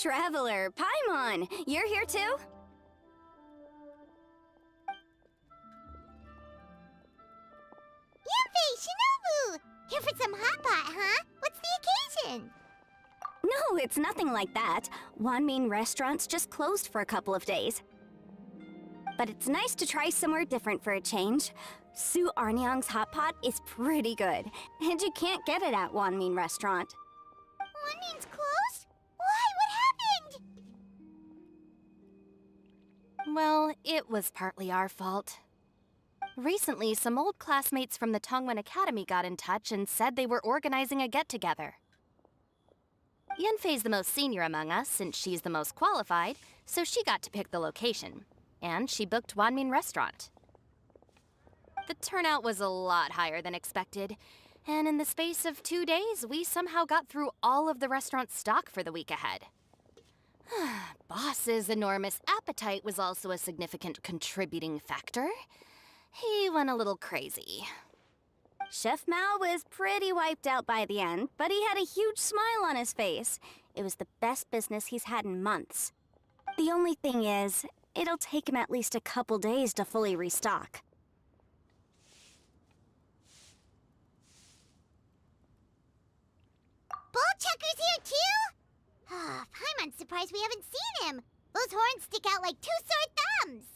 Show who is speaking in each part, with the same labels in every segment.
Speaker 1: Traveler, Paimon, you're here too?
Speaker 2: Yanfei, Shinobu! Here for some hot pot, huh? What's the occasion?
Speaker 1: No, it's nothing like that. Wanmin restaurant's just closed for a couple of days. But it's nice to try somewhere different for a change. Su Arnyang's hot pot is pretty good, and you can't get it at Wanmin restaurant.
Speaker 2: Wanmin's closed? Why? What happened?
Speaker 3: Well, it was partly our fault. Recently, some old classmates from the Tongwen Academy got in touch and said they were organizing a get-together. Yanfei's the most senior among us, since she's the most qualified, so she got to pick the location. And she booked Wanmin Restaurant. The turnout was a lot higher than expected, and in the space of 2 days, we somehow got through all of the restaurant's stock for the week ahead. Boss's enormous appetite was also a significant contributing factor. He went a little crazy.
Speaker 1: Chef Mao was pretty wiped out by the end, but he had a huge smile on his face. It was the best business he's had in months. The only thing is, it'll take him at least a couple days to fully restock.
Speaker 2: Bullchucker's here too? Paimon's surprised we haven't seen him. Those horns stick out like two sore thumbs.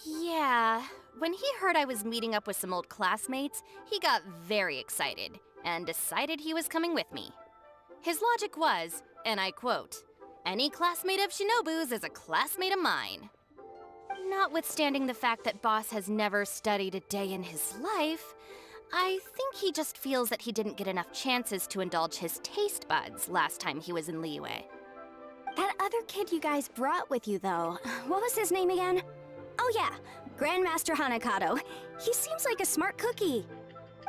Speaker 3: Yeah, when he heard I was meeting up with some old classmates, he got very excited and decided he was coming with me. His logic was, and I quote, "Any classmate of Shinobu's is a classmate of mine." Notwithstanding the fact that Boss has never studied a day in his life, I think he just feels that he didn't get enough chances to indulge his taste buds last time he was in Liyue.
Speaker 1: That other kid you guys brought with you, though, what was his name again? Oh yeah, Grandmaster Hanakado. He seems like a smart cookie.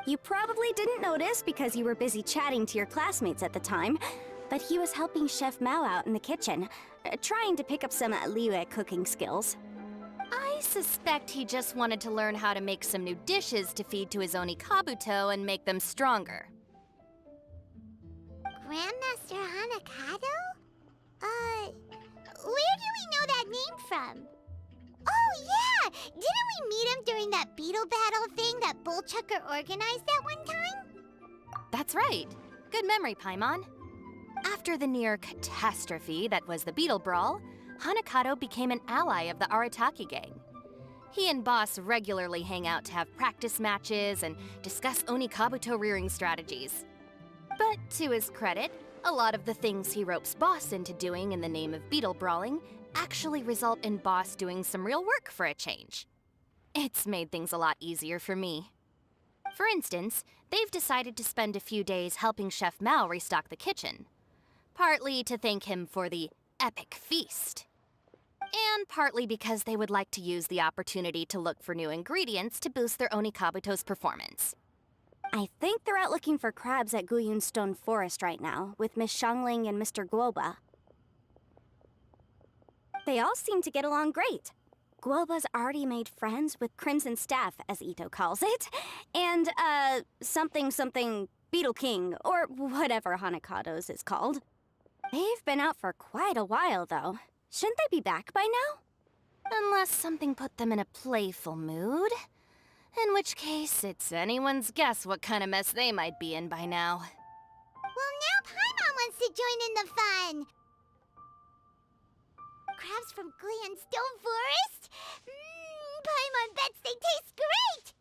Speaker 1: You probably didn't notice because you were busy chatting to your classmates at the time, but he was helping Chef Mao out in the kitchen, trying to pick up some Liyue cooking skills.
Speaker 3: I suspect he just wanted to learn how to make some new dishes to feed to his Oni Kabuto and make them stronger.
Speaker 2: Grandmaster Hanakado? Where do we know that name from? Oh yeah! Didn't we meet him during that Beetle battle thing that Bullchucker organized that one time?
Speaker 3: That's right. Good memory, Paimon. After the near catastrophe that was the Beetle Brawl, Hanakado became an ally of the Arataki gang. He and Boss regularly hang out to have practice matches and discuss Oni Kabuto rearing strategies. But to his credit, a lot of the things he ropes Boss into doing in the name of Beetle Brawling actually result in Boss doing some real work for a change. It's made things a lot easier for me. For instance, they've decided to spend a few days helping Chef Mao restock the kitchen. Partly to thank him for the epic feast. And partly because they would like to use the opportunity to look for new ingredients to boost their Oni Kabuto's performance.
Speaker 1: I think they're out looking for crabs at Guyun Stone Forest right now, with Miss Shangling and Mr. Guoba. They all seem to get along great. Guoba's already made friends with Crimson Staff, as Ito calls it, and, something Beetle King, or whatever Hanakado's is called. They've been out for quite a while, though. Shouldn't they be back by now?
Speaker 3: Unless something put them in a playful mood. In which case, it's anyone's guess what kind of mess they might be in by now.
Speaker 2: Well, now Paimon wants to join in the fun! Crabs from Guyun Stone Forest? Paimon bets they taste great!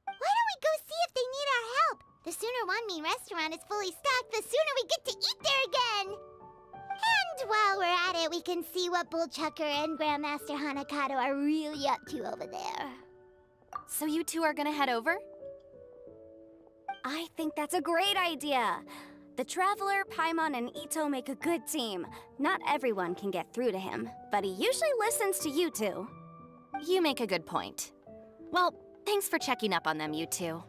Speaker 2: Why don't we go see if they need our help? The sooner Wanmin restaurant is fully stocked, the sooner we get to eat there again! And while we're at it, we can see what Bullchucker and Grandmaster Hanakado are really up to over there.
Speaker 3: So you two are gonna head over?
Speaker 1: I think that's a great idea. The Traveler, Paimon, and Ito make a good team. Not everyone can get through to him, but he usually listens to you two.
Speaker 3: You make a good point. Well, thanks for checking up on them, you two.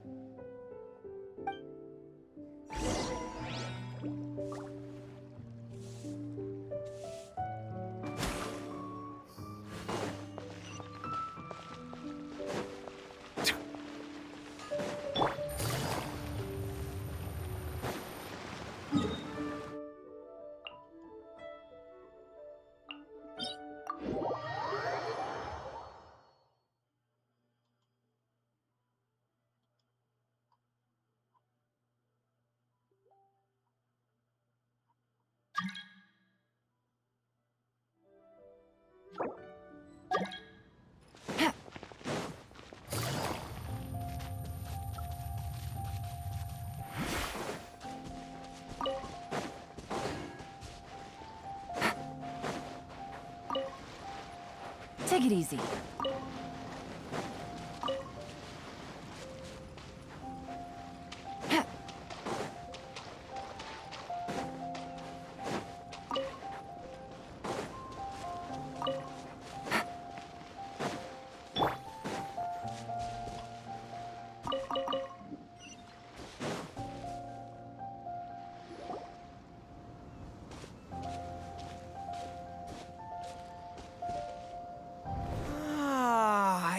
Speaker 4: Take it easy.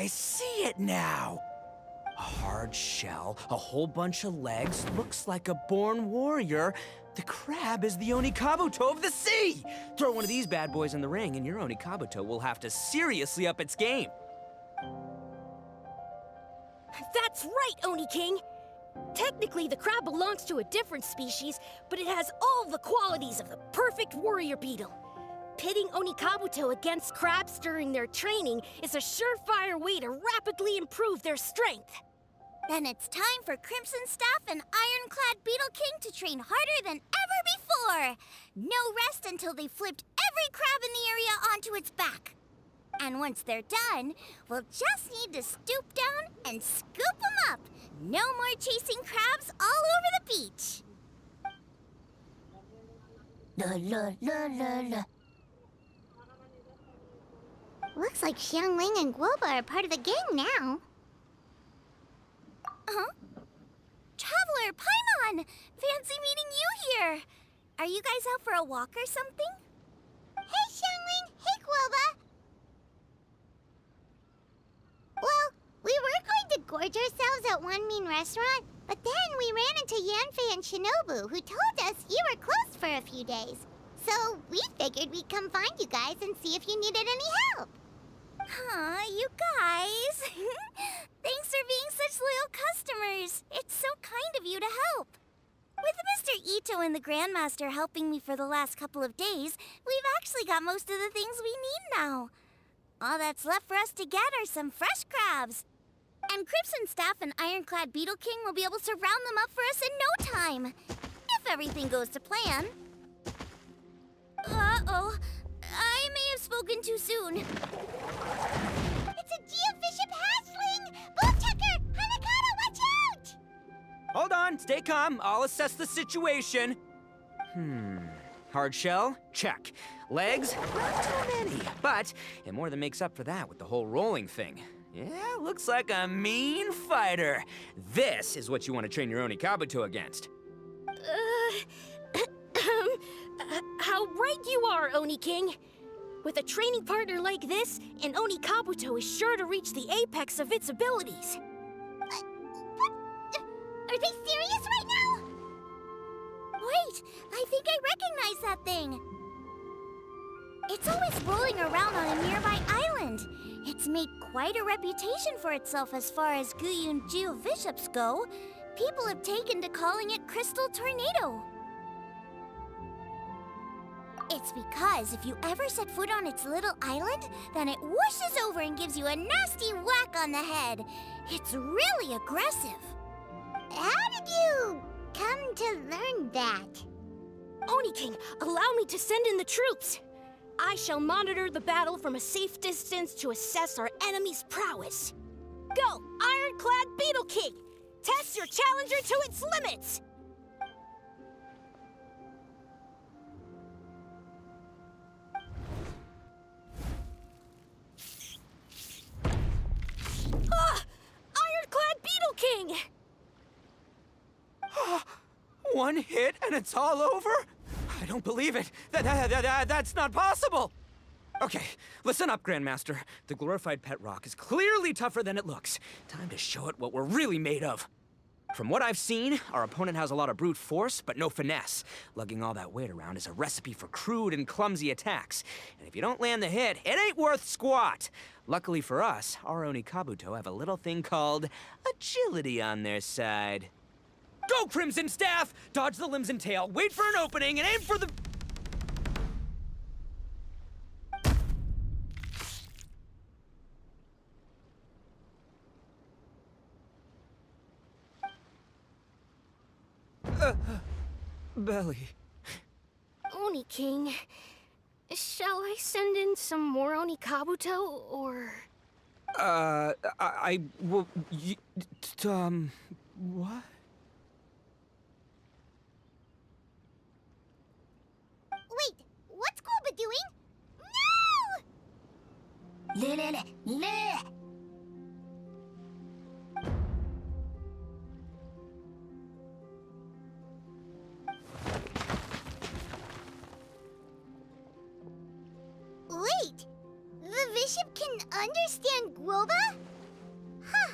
Speaker 5: I see it now. A hard shell, a whole bunch of legs, looks like a born warrior. The crab is the Onikabuto of the sea! Throw one of these bad boys in the ring and your Onikabuto will have to seriously up its game.
Speaker 6: That's right, Oni King! Technically, the crab belongs to a different species, but it has all the qualities of the perfect warrior beetle. Pitting Onikabuto against crabs during their training is a surefire way to rapidly improve their strength.
Speaker 2: Then it's time for Crimson Staff and Ironclad Beetle King to train harder than ever before. No rest until they've flipped every crab in the area onto its back. And once they're done, we'll just need to stoop down and scoop them up. No more chasing crabs all over the beach. La la la la la. Looks like Xiangling and Guoba are part of the gang now. Huh? Traveler, Paimon! Fancy meeting you here! Are you guys out for a walk or something? Hey, Xiangling! Hey, Guoba! Well, we were going to gorge ourselves at one mean restaurant, but then we ran into Yanfei and Shinobu, who told us you were closed for a few days. So we figured we'd come find you guys and see if you needed any help. Aw, you guys. Thanks for being such loyal customers. It's so kind of you to help. With Mr. Ito and the Grandmaster helping me for the last couple of days, we've actually got most of the things we need now. All that's left for us to get are some fresh crabs. And Crimson Staff and Ironclad Beetle King will be able to round them up for us in no time. If everything goes to plan. Uh-oh. I may have spoken too soon. It's a geofiship hatchling! Bullchucker! Hanakata, watch out!
Speaker 5: Hold on, stay calm. I'll assess the situation. Hard shell? Check. Legs? Not too many. But it more than makes up for that with the whole rolling thing. Yeah, looks like a mean fighter. This is what you want to train your Onikabuto against.
Speaker 6: How right you are, Oni King! With a training partner like this, an Onikabuto is sure to reach the apex of its abilities.
Speaker 2: Are they serious right now? Wait, I think I recognize that thing. It's always rolling around on a nearby island. It's made quite a reputation for itself as far as goooooo and geofiships go. People have taken to calling it Crystal Tornado. It's because if you ever set foot on its little island, then it whooshes over and gives you a nasty whack on the head. It's really aggressive. How did you come to learn that?
Speaker 6: Oni King, allow me to send in the troops. I shall monitor the battle from a safe distance to assess our enemy's prowess. Go, Ironclad Beetle King! Test your challenger to its limits! Ironclad Beetle King!
Speaker 5: One hit and it's all over? I don't believe it. That's not possible. Okay, listen up, Grandmaster. The glorified pet rock is clearly tougher than it looks. Time to show it what we're really made of. From what I've seen, our opponent has a lot of brute force, but no finesse. Lugging all that weight around is a recipe for crude and clumsy attacks. And if you don't land the hit, it ain't worth squat. Luckily for us, our Onikabuto have a little thing called agility on their side. Go, Crimson Staff! Dodge the limbs and tail, wait for an opening, and aim for the... belly.
Speaker 6: Oni King, Shall I send in some more Onikabuto, or...
Speaker 5: Well, what?
Speaker 2: Wait, what's Gooba doing? No! Wait, the bishop can understand Guoba? Huh,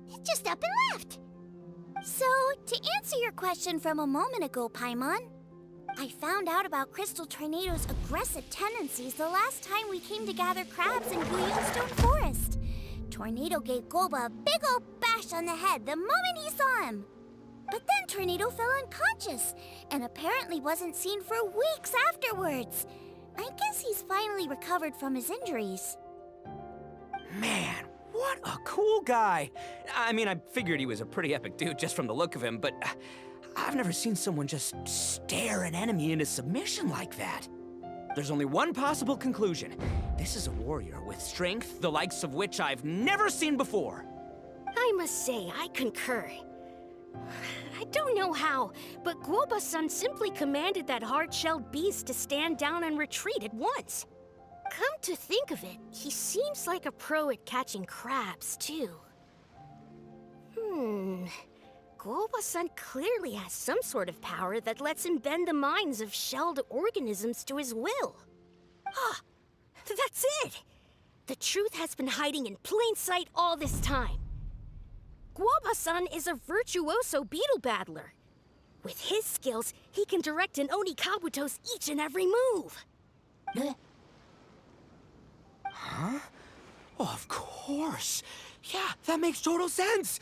Speaker 2: it just up and left.
Speaker 1: So, to answer your question from a moment ago, Paimon, I found out about Crystal Tornado's aggressive tendencies the last time we came to gather crabs in Stone Forest. Tornado gave Goba a big ol' bash on the head the moment he saw him. But then Tornado fell unconscious and apparently wasn't seen for weeks afterwards. I guess he's finally recovered from his injuries.
Speaker 5: Man, what a cool guy. I mean, I figured he was a pretty epic dude just from the look of him, but I've never seen someone just stare an enemy into submission like that. There's only one possible conclusion. This is a warrior with strength, the likes of which I've never seen before.
Speaker 6: I must say, I concur. I don't know how, but Guoba-san simply commanded that hard-shelled beast to stand down and retreat at once. Come to think of it, he seems like a pro at catching crabs, too. Guoba-san clearly has some sort of power that lets him bend the minds of shelled organisms to his will. Ah, that's it! The truth has been hiding in plain sight all this time. Guoba-san is a virtuoso beetle battler. With his skills, he can direct an Onikabuto's each and every move.
Speaker 5: Huh? Oh, of course. Yeah, that makes total sense.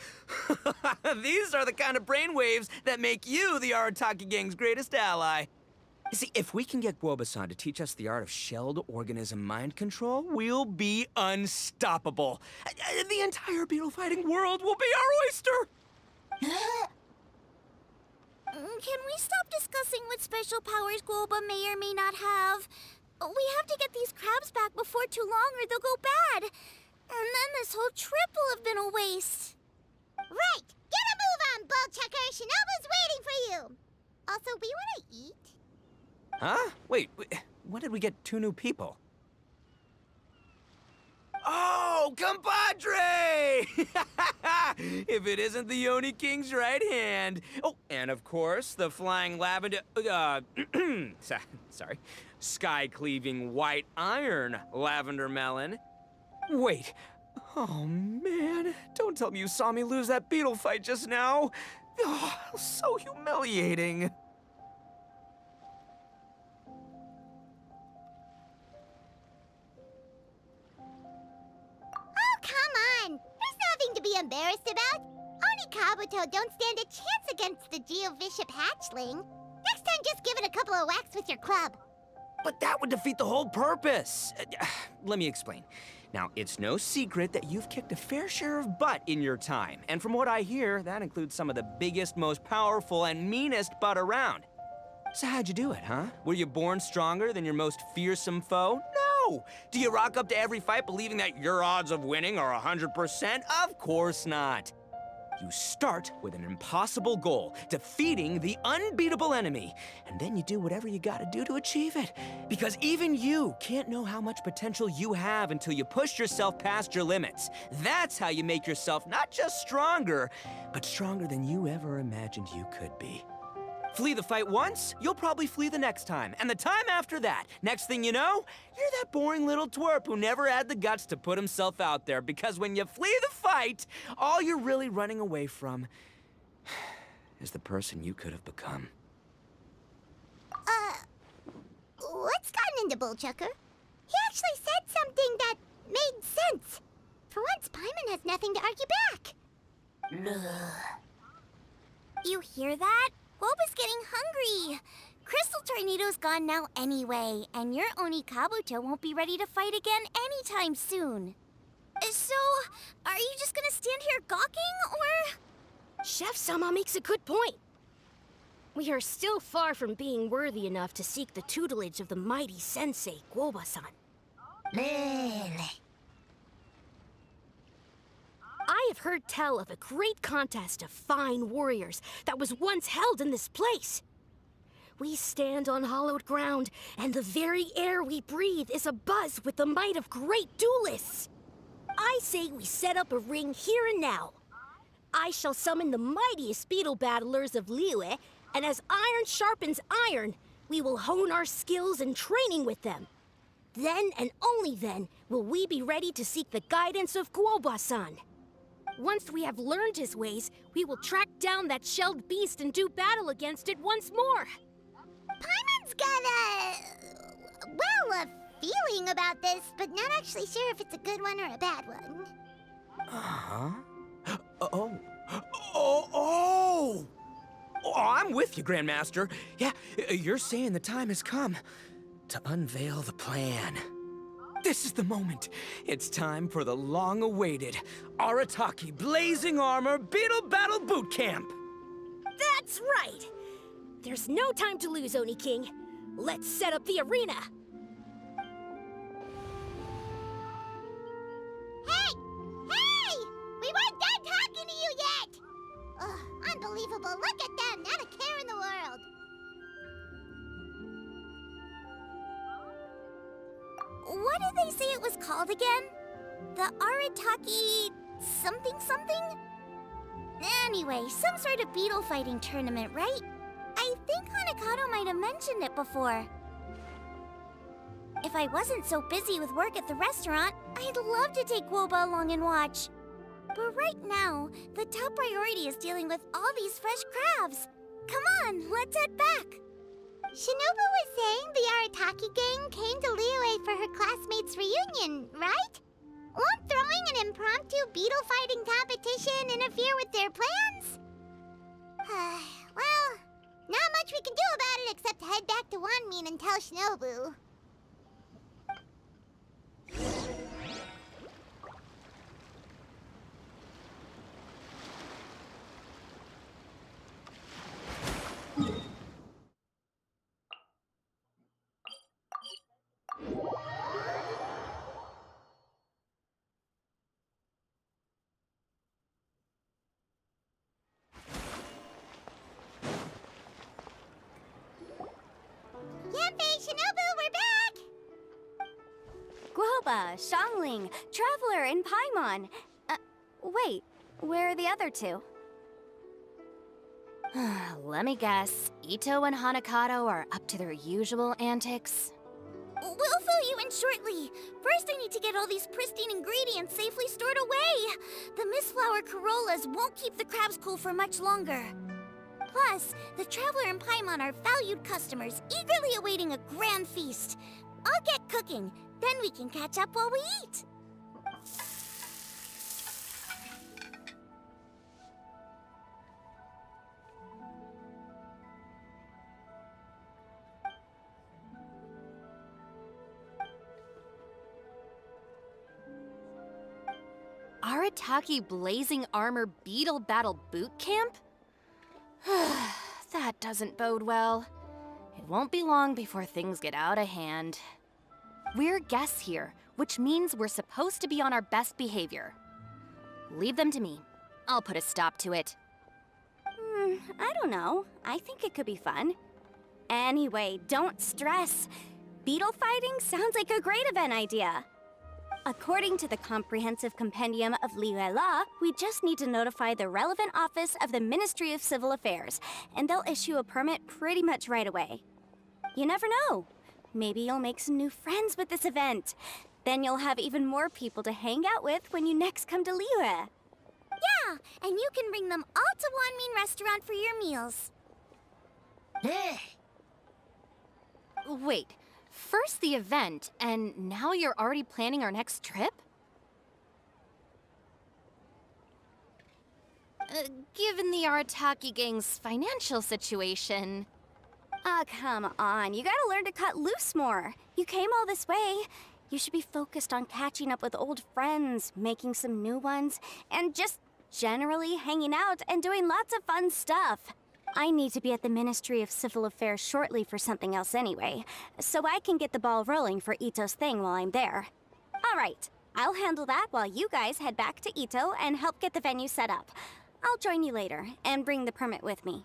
Speaker 5: These are the kind of brainwaves that make you the Arataki gang's greatest ally. You see, if we can get Guoba-san to teach us the art of shelled organism mind control, we'll be unstoppable. The entire beetle fighting world will be our oyster.
Speaker 1: Can we stop discussing what special powers Guoba may or may not have? We have to get these crabs back before too long or they'll go bad. And then this whole trip will have been a waste.
Speaker 2: Right, get a move on, Bullchucker. Shinobu's waiting for you. Also, we want to eat.
Speaker 5: Huh? Wait, when did we get 2 new people? Oh, compadre! If it isn't the Oni King's right hand. Oh, and of course, the flying lavender, sorry, sky-cleaving white iron lavender melon. Wait, oh man, don't tell me you saw me lose that beetle fight just now. Oh, so humiliating.
Speaker 2: Oh, come on. There's nothing to be embarrassed about. Onikabuto don't stand a chance against the Geovishap hatchling. Next time, just give it a couple of whacks with your club.
Speaker 5: But that would defeat the whole purpose. Let me explain. Now, it's no secret that you've kicked a fair share of butt in your time. And from what I hear, that includes some of the biggest, most powerful, and meanest butt around. So how'd you do it, huh? Were you born stronger than your most fearsome foe? No! Do you rock up to every fight believing that your odds of winning are 100%? Of course not. You start with an impossible goal, defeating the unbeatable enemy, and then you do whatever you gotta do to achieve it. Because even you can't know how much potential you have until you push yourself past your limits. That's how you make yourself not just stronger, but stronger than you ever imagined you could be. Flee the fight once, you'll probably flee the next time, and the time after that. Next thing you know, you're that boring little twerp who never had the guts to put himself out there, because when you flee the fight, all you're really running away from is the person you could have become.
Speaker 2: What's gotten into Bullchucker? He actually said something that made sense. For once, Paimon has nothing to argue back.
Speaker 1: You hear that? Boba's getting hungry. Crystal Tornado's gone now anyway, and your Onikabuto won't be ready to fight again anytime soon. So, are you just gonna stand here gawking, or...?
Speaker 6: Chef Sama makes a good point. We are still far from being worthy enough to seek the tutelage of the mighty sensei, Guoba-san. I have heard tell of a great contest of fine warriors that was once held in this place. We stand on hallowed ground, and the very air we breathe is abuzz with the might of great duelists. I say we set up a ring here and now. I shall summon the mightiest beetle battlers of Liyue, and as iron sharpens iron, we will hone our skills and training with them. Then and only then will we be ready to seek the guidance of Guoba-san. Once we have learned his ways, we will track down that shelled beast and do battle against it once more.
Speaker 2: Paimon's got a feeling about this, but not actually sure if it's a good one or a bad one.
Speaker 5: Uh-huh. Oh, I'm with you, Grandmaster. Yeah, you're saying the time has come to unveil the plan. This is the moment. It's time for the long-awaited Arataki Blazing Armor Beetle Battle Boot Camp.
Speaker 6: That's right! There's no time to lose, Oni King. Let's set up the arena.
Speaker 2: Hey! Hey! We weren't done talking to you yet! Ugh, unbelievable. Look at them. Not a care in the world. What did they say it was called again? The Arataki something something? Anyway, some sort of beetle fighting tournament, right? I think Hanakato might have mentioned it before. If I wasn't so busy with work at the restaurant, I'd love to take Guoba along and watch. But right now, the top priority is dealing with all these fresh crabs. Come on, let's head back. Shinobu was saying the Arataki gang came to Liyue for her classmates' reunion, right? Won't throwing an impromptu beetle fighting competition interfere with their plans? Well, not much we can do about it except head back to Wanmin and tell Shinobu. Yanfei, Shinobu, we're back!
Speaker 1: Guoba, Xiangling, Traveler, and Paimon. Wait, where are the other two?
Speaker 3: Let me guess. Ito and Hanakato are up to their usual antics.
Speaker 2: We'll fill you in shortly. First, I need to get all these pristine ingredients safely stored away. The mistflower corollas won't keep the crabs cool for much longer. Plus, the Traveler and Paimon are valued customers, eagerly awaiting a grand feast. I'll get cooking, then we can catch up while we eat.
Speaker 3: Arataki Blazing Armor Beetle Battle Boot Camp? That doesn't bode well. It won't be long before things get out of hand. We're guests here, which means we're supposed to be on our best behavior. Leave them to me. I'll put a stop to it.
Speaker 1: I don't know. I think it could be fun. Anyway, don't stress. Beetle fighting sounds like a great event idea. According to the Comprehensive Compendium of Liyue Law, we just need to notify the relevant office of the Ministry of Civil Affairs, and they'll issue a permit pretty much right away. You never know. Maybe you'll make some new friends with this event. Then you'll have even more people to hang out with when you next come to Liyue.
Speaker 2: Yeah, and you can bring them all to Wanmin Restaurant for your meals.
Speaker 3: Wait, first the event, and now you're already planning our next trip? Given the Arataki gang's financial situation...
Speaker 1: Come on. You gotta learn to cut loose more. You came all this way. You should be focused on catching up with old friends, making some new ones, and just generally hanging out and doing lots of fun stuff. I need to be at the Ministry of Civil Affairs shortly for something else anyway, so I can get the ball rolling for Ito's thing while I'm there. All right, I'll handle that while you guys head back to Ito and help get the venue set up. I'll join you later and bring the permit with me.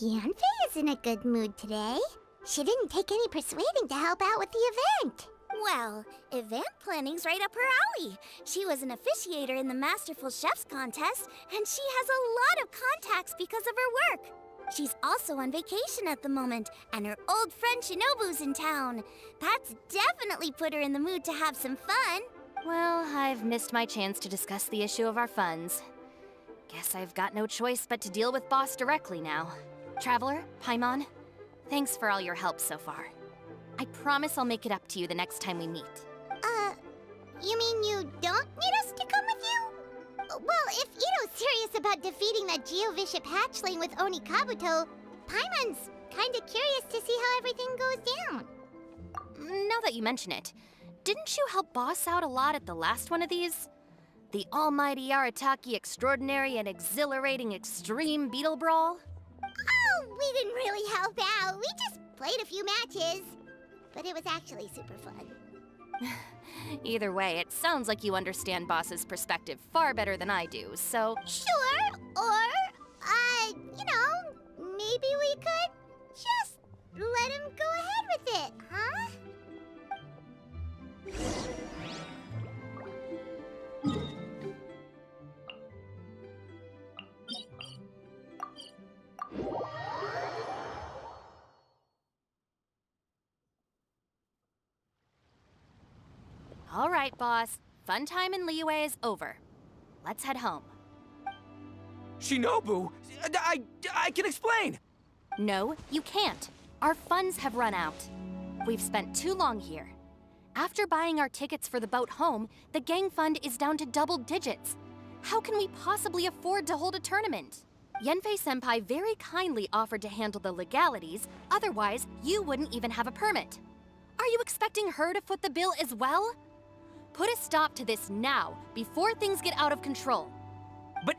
Speaker 2: Yanfei is in a good mood today. She didn't take any persuading to help out with the event.
Speaker 4: Well, event planning's right up her alley. She was an officiator in the Masterful Chefs contest, and she has a lot of contacts because of her work. She's also on vacation at the moment, and her old friend Shinobu's in town. That's definitely put her in the mood to have some fun.
Speaker 3: Well, I've missed my chance to discuss the issue of our funds. Guess I've got no choice but to deal with Boss directly now. Traveler, Paimon, thanks for all your help so far. I promise I'll make it up to you the next time we meet.
Speaker 2: You mean you don't need us to come with you? Well, if Ito's serious about defeating that Geovishap hatchling with Oni Kabuto, Paimon's kinda curious to see how everything goes down.
Speaker 3: Now that you mention it, didn't you help Boss out a lot at the last one of these? The almighty Arataki extraordinary and exhilarating extreme Beetle Brawl?
Speaker 2: Oh, we didn't really help out. We just played a few matches. But it was actually super fun.
Speaker 3: Either way, it sounds like you understand Boss's perspective far better than I do, so...
Speaker 2: Sure, or, you know, maybe we could just let him go ahead with it, huh?
Speaker 3: All right, Boss. Fun time in Liyue is over. Let's head home.
Speaker 5: Shinobu, I can explain.
Speaker 3: No, you can't. Our funds have run out. We've spent too long here. After buying our tickets for the boat home, the gang fund is down to double digits. How can we possibly afford to hold a tournament? Yanfei-senpai very kindly offered to handle the legalities, otherwise you wouldn't even have a permit. Are you expecting her to foot the bill as well? Put a stop to this now, before things get out of control.
Speaker 5: But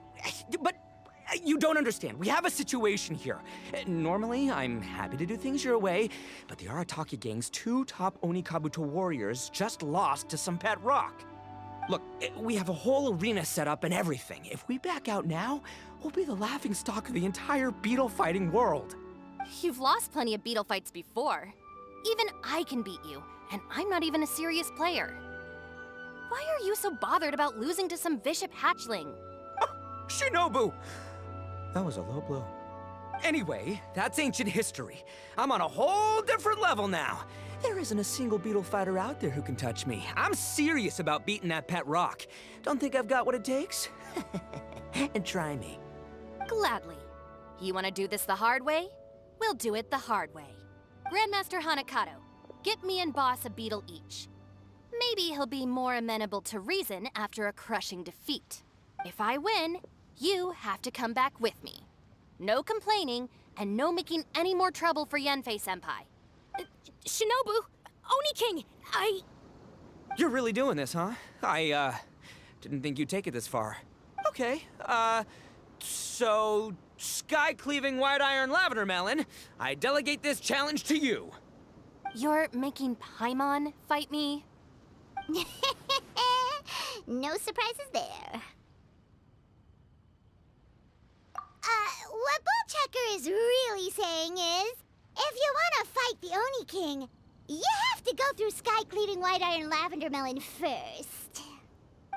Speaker 5: you don't understand. We have a situation here. Normally, I'm happy to do things your way, but the Arataki gang's 2 top Oni Kabuto warriors just lost to some pet rock. Look, we have a whole arena set up and everything. If we back out now, we'll be the laughingstock of the entire beetle fighting world.
Speaker 3: You've lost plenty of beetle fights before. Even I can beat you, and I'm not even a serious player. Why are you so bothered about losing to some Bishop hatchling?
Speaker 5: Shinobu! That was a low blow. Anyway, that's ancient history. I'm on a whole different level now. There isn't a single beetle fighter out there who can touch me. I'm serious about beating that pet rock. Don't think I've got what it takes? And try me.
Speaker 3: Gladly. You want to do this the hard way? We'll do it the hard way. Grandmaster Hanakato, get me and Boss a beetle each. Maybe he'll be more amenable to reason after a crushing defeat. If I win, you have to come back with me. No complaining, and no making any more trouble for Yanfei-senpai.
Speaker 6: Shinobu! Oni King!
Speaker 5: You're really doing this, huh? I didn't think you'd take it this far. Okay, so... Sky-cleaving white iron lavender melon, I delegate this challenge to you.
Speaker 3: You're making Paimon fight me?
Speaker 2: No surprises there. What Bullchecker is really saying is, if you want to fight the Oni King, you have to go through Sky-cleaving white iron lavender melon first.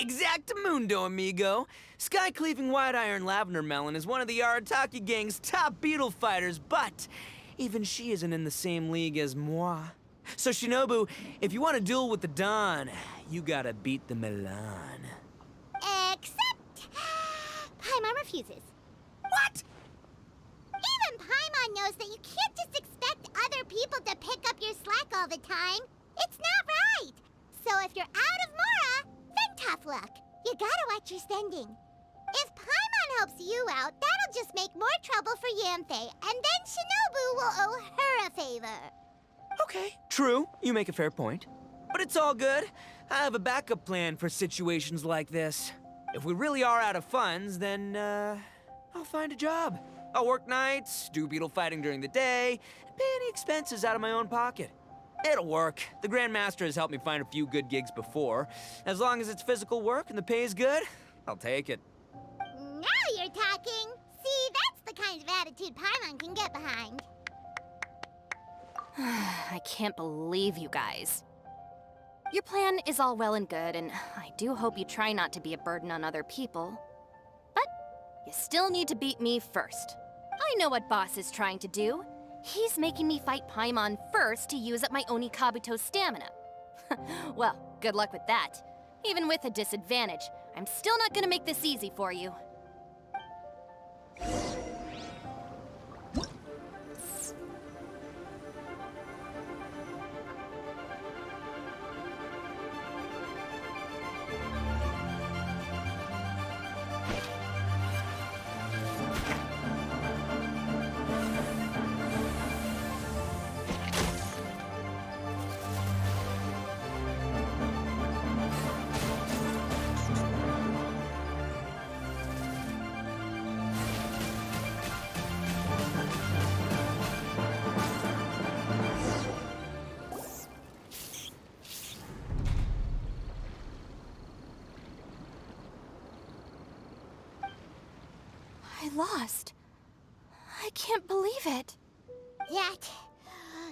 Speaker 5: Exactamundo, amigo. Sky-cleaving white iron lavender melon is one of the Arataki gang's top beetle fighters, but even she isn't in the same league as moi. So Shinobu, if you want to duel with the Don, you gotta beat the Milan.
Speaker 2: Except... Paimon refuses.
Speaker 5: What?
Speaker 2: Even Paimon knows that you can't just expect other people to pick up your slack all the time. It's not right. So if you're out of Mora, then tough luck. You gotta watch your spending. If Paimon helps you out, that'll just make more trouble for Yanfei, and then Shinobu will owe her a favor.
Speaker 5: Okay, true. You make a fair point. But it's all good. I have a backup plan for situations like this. If we really are out of funds, then, I'll find a job. I'll work nights, do beetle fighting during the day, and pay any expenses out of my own pocket. It'll work. The Grandmaster has helped me find a few good gigs before. As long as it's physical work and the pay is good, I'll take it.
Speaker 2: Now you're talking. See, that's the kind of attitude Paimon can get behind.
Speaker 3: I can't believe you guys. Your plan is all well and good, and I do hope you try not to be a burden on other people. But you still need to beat me first. I know what Boss is trying to do. He's making me fight Paimon first to use up my Oni Kabuto's stamina. Well, good luck with that. Even with a disadvantage, I'm still not gonna make this easy for you. I lost. I can't believe it.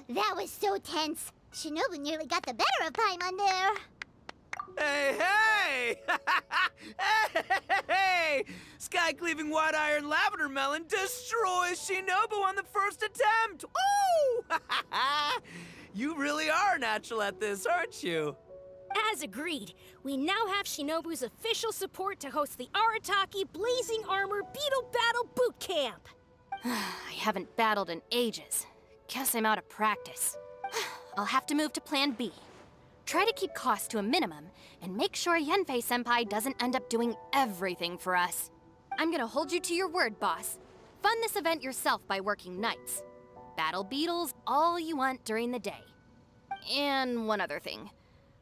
Speaker 2: That was so tense. Shinobu nearly got the better of Paimon there.
Speaker 5: Hey, hey! Hey! Sky-cleaving white iron lavender melon destroys Shinobu on the first attempt! Ooh! You really are natural at this, aren't you?
Speaker 6: As agreed, we now have Shinobu's official support to host the Arataki Blazing Armor Beetle Battle Boot Camp.
Speaker 3: I haven't battled in ages. Guess I'm out of practice. I'll have to move to Plan B. Try to keep costs to a minimum, and make sure Yanfei-senpai doesn't end up doing everything for us. I'm gonna hold you to your word, boss. Fund this event yourself by working nights. Battle beetles all you want during the day. And one other thing.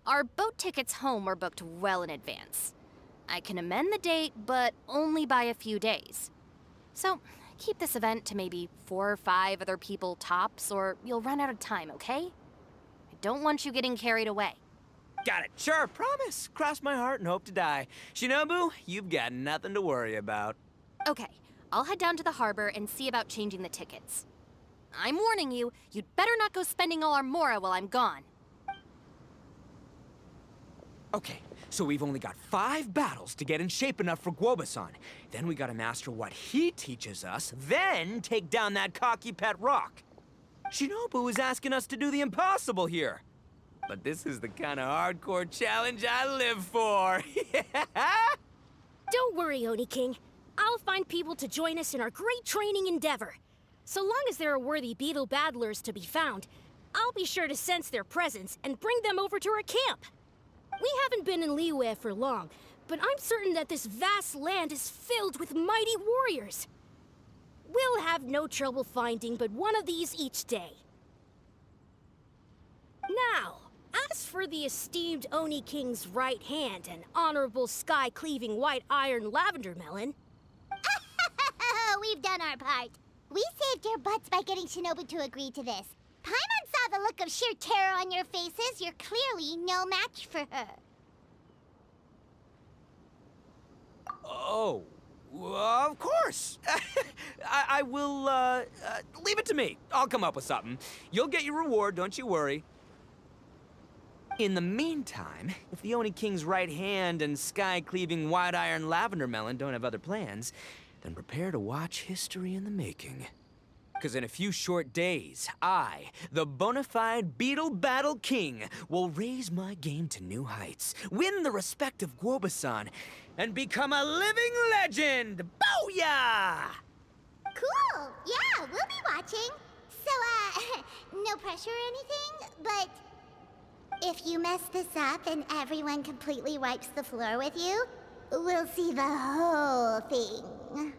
Speaker 3: Our boat tickets home were booked well in advance. I can amend the date, but only by a few days. So, keep this event to maybe 4 or 5 other people tops, or you'll run out of time, okay? I don't want you getting carried away.
Speaker 5: Got it. Sure, promise. Cross my heart and hope to die. Shinobu, you've got nothing to worry about.
Speaker 3: Okay, I'll head down to the harbor and see about changing the tickets. I'm warning you, you'd better not go spending all our mora while I'm gone.
Speaker 5: Okay, so we've only got 5 battles to get in shape enough for Guoba-san. Then we gotta master what he teaches us, then take down that cocky pet rock. Shinobu is asking us to do the impossible here. But this is the kind of hardcore challenge I live for.
Speaker 6: Don't worry, Oni King. I'll find people to join us in our great training endeavor. So long as there are worthy beetle battlers to be found, I'll be sure to sense their presence and bring them over to our camp. We haven't been in Liyue for long, but I'm certain that this vast land is filled with mighty warriors. We'll have no trouble finding but one of these each day. Now, as for the esteemed Oni King's right hand and honorable sky-cleaving white iron lavender melon...
Speaker 2: We've done our part. We saved your butts by getting Shinobu to agree to this. Paimon saw the look of sheer terror on your faces. You're clearly no match for her.
Speaker 5: Oh, of course. I will, leave it to me. I'll come up with something. You'll get your reward, don't you worry. In the meantime, if the Oni King's right hand and sky-cleaving white iron lavender melon don't have other plans, then prepare to watch history in the making. Because in a few short days, I, the bona fide Beetle Battle King, will raise my game to new heights, win the respect of Guoba-san, and become a living legend! Booyah!
Speaker 2: Cool. Yeah, we'll be watching. So, no pressure or anything, but if you mess this up and everyone completely wipes the floor with you, we'll see the whole thing.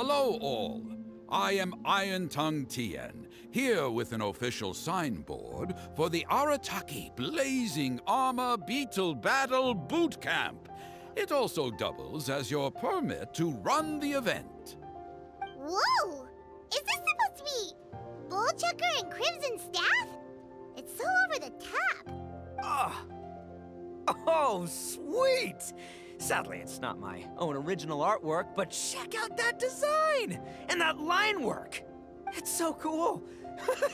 Speaker 7: Hello, all. I am Iron Tongue Tien, here with an official signboard for the Arataki Blazing Armor Beetle Battle Boot Camp. It also doubles as your permit to run the event.
Speaker 2: Whoa! Is this supposed to be Bullchucker and Crimson Staff? It's so over the top.
Speaker 5: Ah. Oh, sweet! Sadly, it's not my own original artwork, but check out that design! And that line work! It's so cool!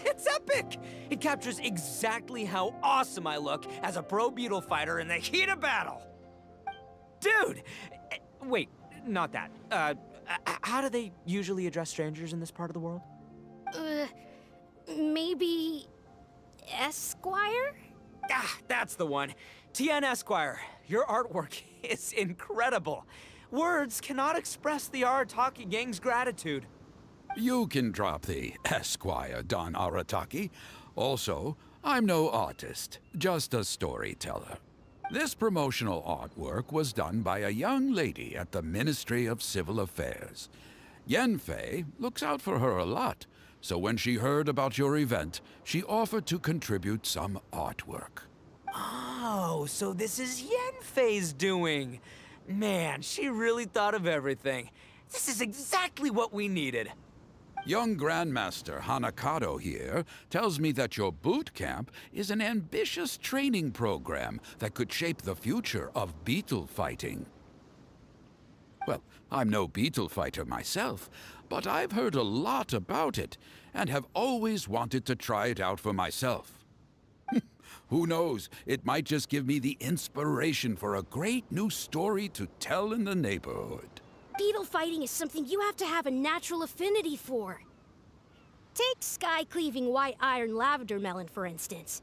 Speaker 5: It's epic! It captures exactly how awesome I look as a pro Beetle fighter in the heat of battle! Dude! Wait, not that. How do they usually address strangers in this part of the world?
Speaker 6: Maybe... Esquire?
Speaker 5: Ah, that's the one. Tien Esquire, your artwork is incredible. Words cannot express the Arataki gang's gratitude.
Speaker 7: You can drop the Esquire, Don Arataki. Also, I'm no artist, just a storyteller. This promotional artwork was done by a young lady at the Ministry of Civil Affairs. Yenfei looks out for her a lot, so when she heard about your event, she offered to contribute some artwork.
Speaker 5: Oh, so this is Yenfei's doing. Man, she really thought of everything. This is exactly what we needed.
Speaker 7: Young Grandmaster Hanakado here tells me that your boot camp is an ambitious training program that could shape the future of beetle fighting. Well, I'm no beetle fighter myself, but I've heard a lot about it and have always wanted to try it out for myself. Who knows, it might just give me the inspiration for a great new story to tell in the neighborhood.
Speaker 6: Beetle fighting is something you have to have a natural affinity for. Take sky-cleaving white iron lavender melon, for instance.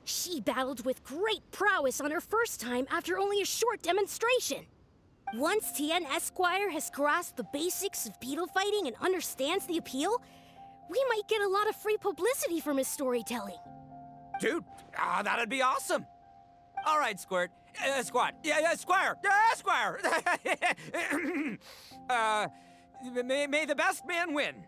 Speaker 6: She battled with great prowess on her first time after only a short demonstration. Once Tien Esquire has grasped the basics of beetle fighting and understands the appeal, we might get a lot of free publicity from his storytelling.
Speaker 5: Dude, that'd be awesome. All right, Squirt. Squad. Yeah, Squire. Yeah, Squire. May the best man win.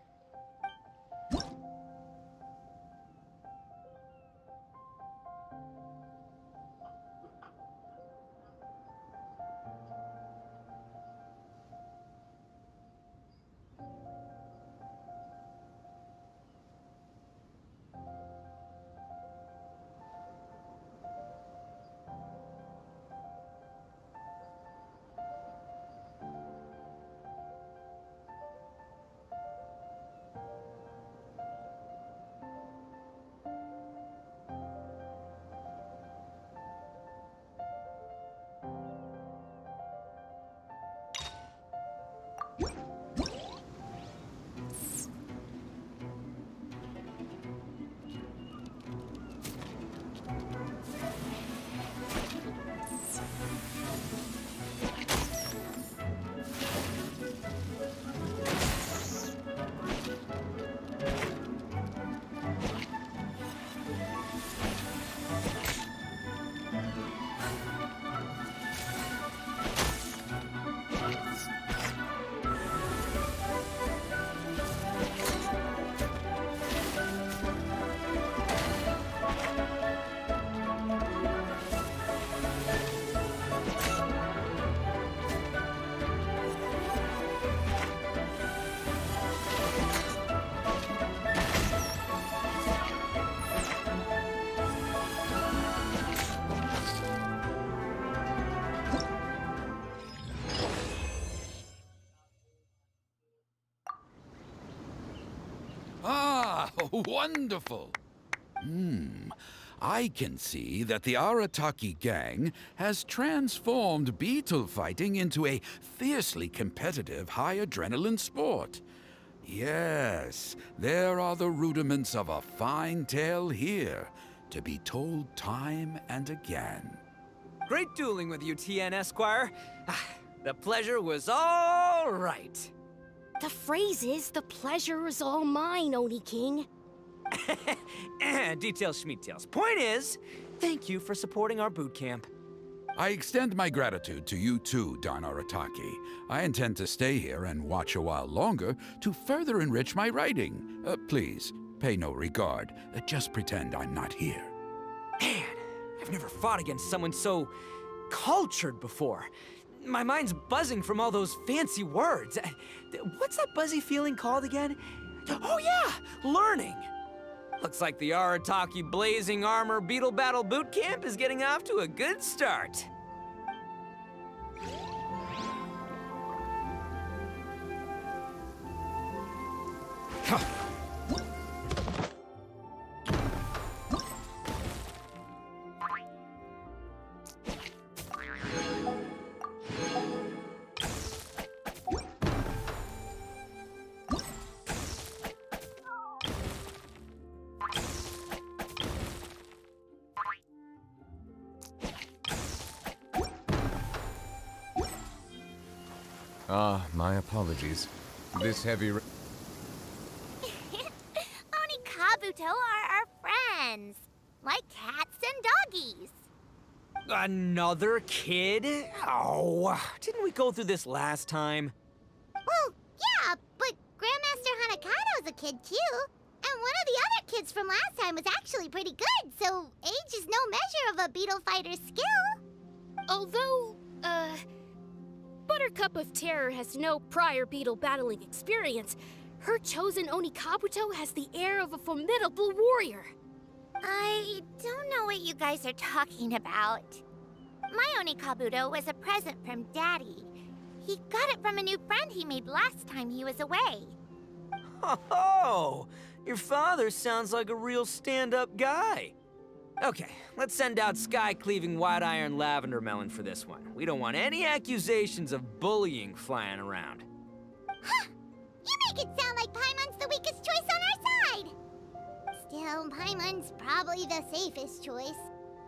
Speaker 7: Wonderful! I can see that the Arataki gang has transformed beetle fighting into a fiercely competitive, high-adrenaline sport. Yes, there are the rudiments of a fine tale here, to be told time and again.
Speaker 5: Great dueling with you, Tien Esquire. The pleasure was all right.
Speaker 6: The phrase is, the pleasure is all mine, Oni King.
Speaker 5: Details schmeetails. Point is, thank you for supporting our boot camp.
Speaker 7: I extend my gratitude to you too, Don Arataki. I intend to stay here and watch a while longer to further enrich my writing. Please, pay no regard. Just pretend I'm not here.
Speaker 5: Man, I've never fought against someone so cultured before. My mind's buzzing from all those fancy words. What's that buzzy feeling called again? Oh yeah, learning. Looks like the Arataki Blazing Armor Beetle Battle Boot Camp is getting off to a good start.
Speaker 8: My apologies. This heavy
Speaker 2: Onikabuto are our friends. Like cats and doggies.
Speaker 5: Another kid? Oh, didn't we go through this last time?
Speaker 2: Well, yeah, but Grandmaster Hanakado's a kid too. And one of the other kids from last time was actually pretty good, so age is no measure of a beetle fighter's skill.
Speaker 6: Although, Buttercup of Terror has no prior beetle battling experience, her chosen Onikabuto has the air of a formidable warrior.
Speaker 2: I don't know what you guys are talking about. My Onikabuto was a present from Daddy. He got it from a new friend he made last time he was away.
Speaker 5: Oh, your father sounds like a real stand-up guy. Okay, let's send out Sky-Cleaving White Iron Lavender Melon for this one. We don't want any accusations of bullying flying around.
Speaker 2: Huh! You make it sound like Paimon's the weakest choice on our side! Still, Paimon's probably the safest choice.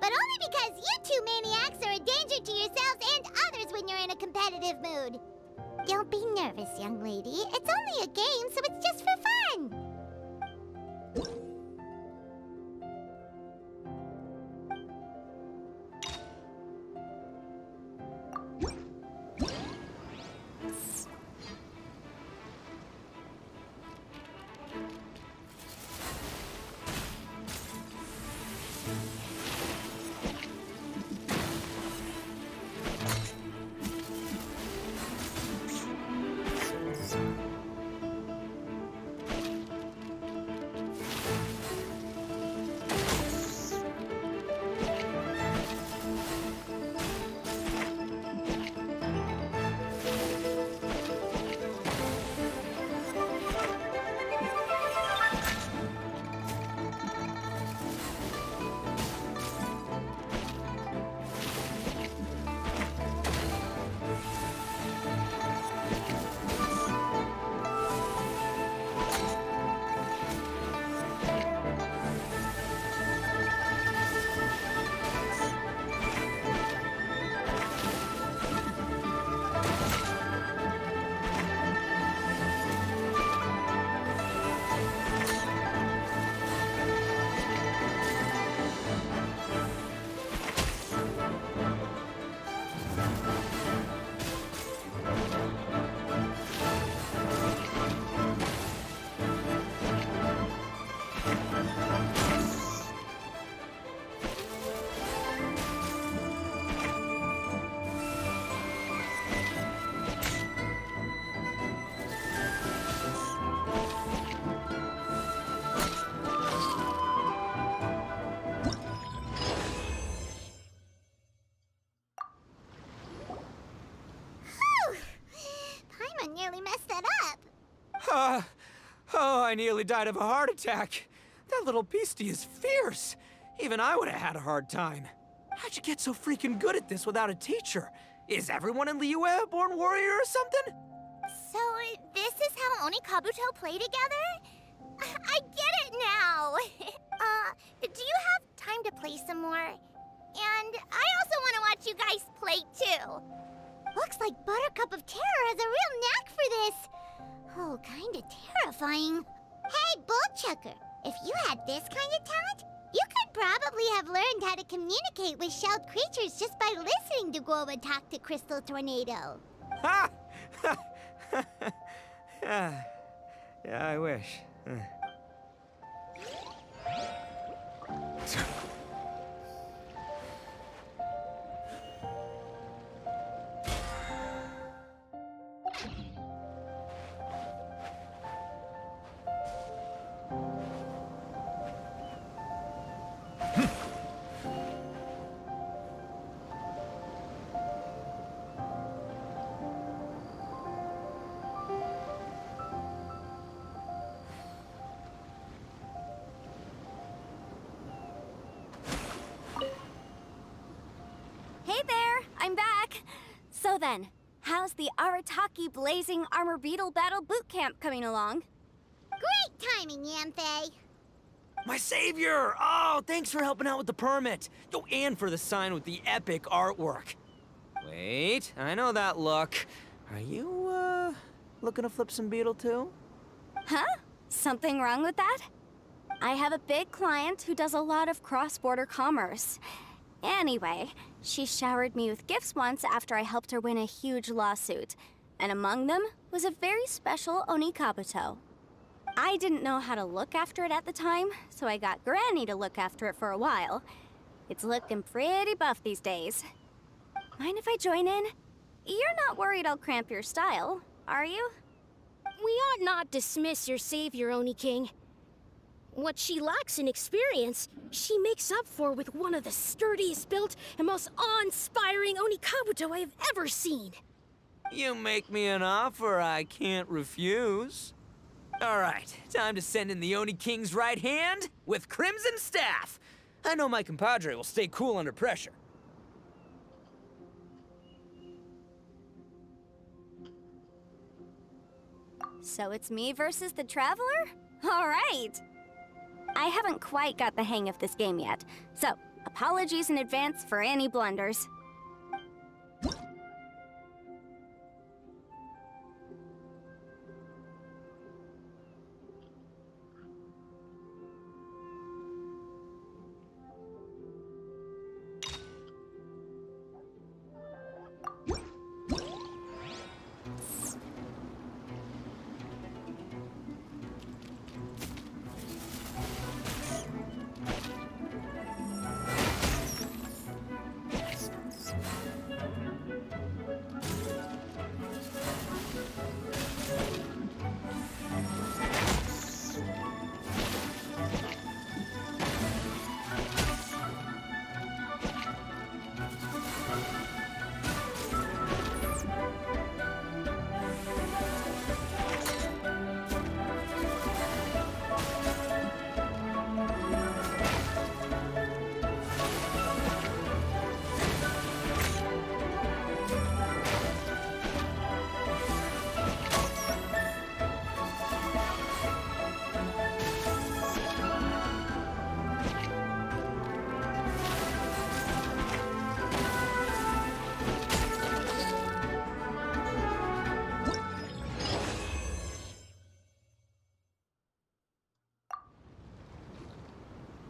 Speaker 2: But only because you two maniacs are a danger to yourselves and others when you're in a competitive mood. Don't be nervous, young lady. It's only a game, so it's just for fun. Nearly messed that up.
Speaker 5: Oh, I nearly died of a heart attack. That little beastie is fierce. Even I would have had a hard time. How'd you get so freaking good at this without a teacher? Is everyone in Liyue a born warrior or something?
Speaker 2: So, this is how Onikabuto play together? I get it now! Do you have time to play some more? And I also want to watch you guys play too. Looks like Buttercup of Terror has a real knack for this. Oh, kinda terrifying. Hey, Bullchucker, if you had this kind of talent, You could probably have learned how to communicate with shelled creatures just by listening to goooooo talk to Crystal Tornado.
Speaker 5: Ha! Yeah, I wish.
Speaker 1: Hey there, I'm back. So then, how's the Arataki Blazing Armor Beetle Battle Boot Camp coming along?
Speaker 2: Great timing, Yanthe.
Speaker 5: My savior! Oh, thanks for helping out with the permit. Oh, and for the sign with the epic artwork. Wait, I know that look. Are you, looking to flip some Beetle too?
Speaker 1: Huh? Something wrong with that? I have a big client who does a lot of cross-border commerce. Anyway, she showered me with gifts once after I helped her win a huge lawsuit. And among them was a very special Onikabuto. I didn't know how to look after it at the time, so I got Granny to look after it for a while. It's looking pretty buff these days. Mind if I join in? You're not worried I'll cramp your style, are you?
Speaker 6: We ought not dismiss your savior, Oni King. What she lacks in experience, she makes up for with one of the sturdiest built and most awe-inspiring Onikabuto I have ever seen.
Speaker 5: You make me an offer I can't refuse. All right, time to send in the Oni King's right hand with Crimson Staff. I know my compadre will stay cool under pressure.
Speaker 1: So it's me versus the Traveler? All right! I haven't quite got the hang of this game yet, so apologies in advance for any blunders.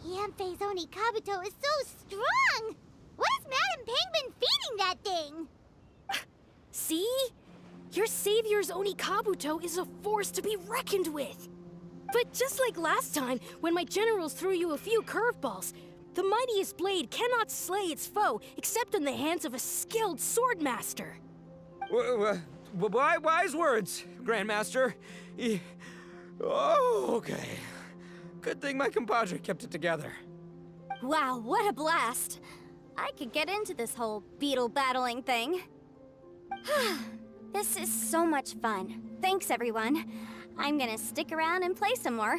Speaker 2: Yanfei's Onikabuto is so strong! What is Madam Penguin feeding that thing?
Speaker 6: See? Your savior's Onikabuto is a force to be reckoned with. But just like last time, when my generals threw you a few curveballs, the mightiest blade cannot slay its foe except in the hands of a skilled swordmaster.
Speaker 5: Wise words, Grandmaster. Oh, okay. Good thing my compadre kept it together.
Speaker 1: Wow, what a blast! I could get into this whole beetle battling thing. This is so much fun. Thanks, everyone. I'm gonna stick around and play some more.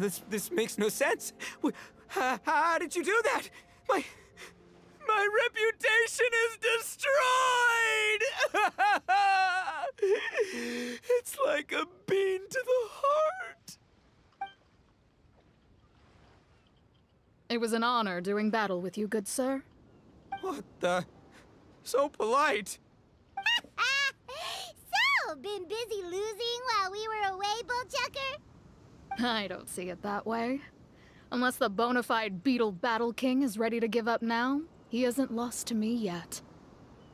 Speaker 5: This makes no sense. How did you do that? My reputation is destroyed! It's like a bean to the heart.
Speaker 9: It was an honor doing battle with you, good sir.
Speaker 5: What the? So polite.
Speaker 2: So, been busy losing while we were away, Bullchucker?
Speaker 9: I don't see it that way. Unless the bona fide Beetle Battle King is ready to give up now, he hasn't lost to me yet.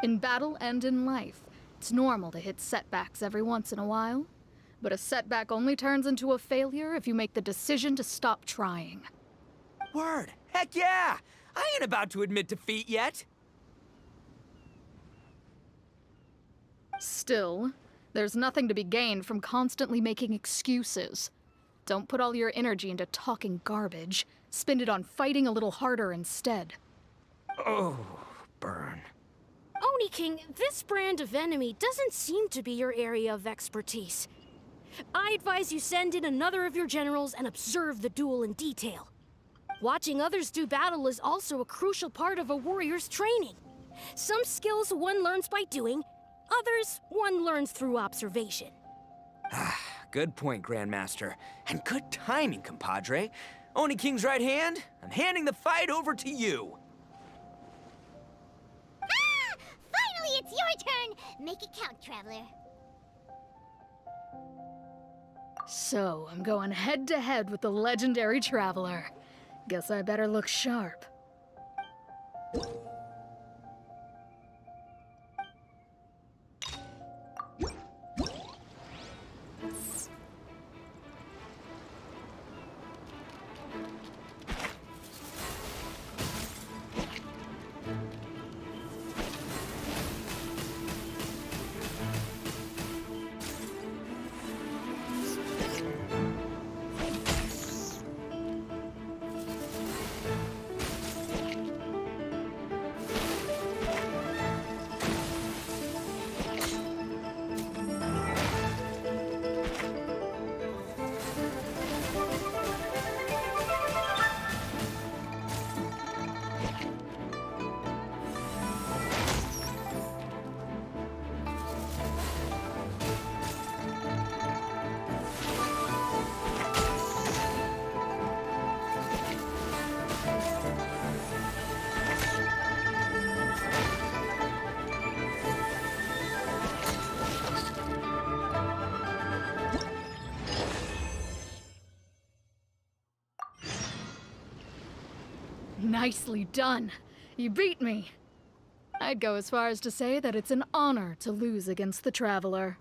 Speaker 9: In battle and in life, it's normal to hit setbacks every once in a while. But a setback only turns into a failure if you make the decision to stop trying.
Speaker 5: Word. Heck yeah! I ain't about to admit defeat yet.
Speaker 9: Still, there's nothing to be gained from constantly making excuses. Don't put all your energy into talking garbage. Spend it on fighting a little harder instead.
Speaker 5: Oh, burn.
Speaker 6: Oni King, this brand of enemy doesn't seem to be your area of expertise. I advise you send in another of your generals and observe the duel in detail. Watching others do battle is also a crucial part of a warrior's training. Some skills one learns by doing, others one learns through observation.
Speaker 5: Good point, Grandmaster. And good timing, compadre. Oni King's right hand, I'm handing the fight over to you.
Speaker 2: Ah! Finally, it's your turn! Make it count, Traveler.
Speaker 9: So, I'm going head to head with the legendary Traveler. Guess I better look sharp. Nicely done. You beat me. I'd go as far as to say that it's an honor to lose against the Traveler.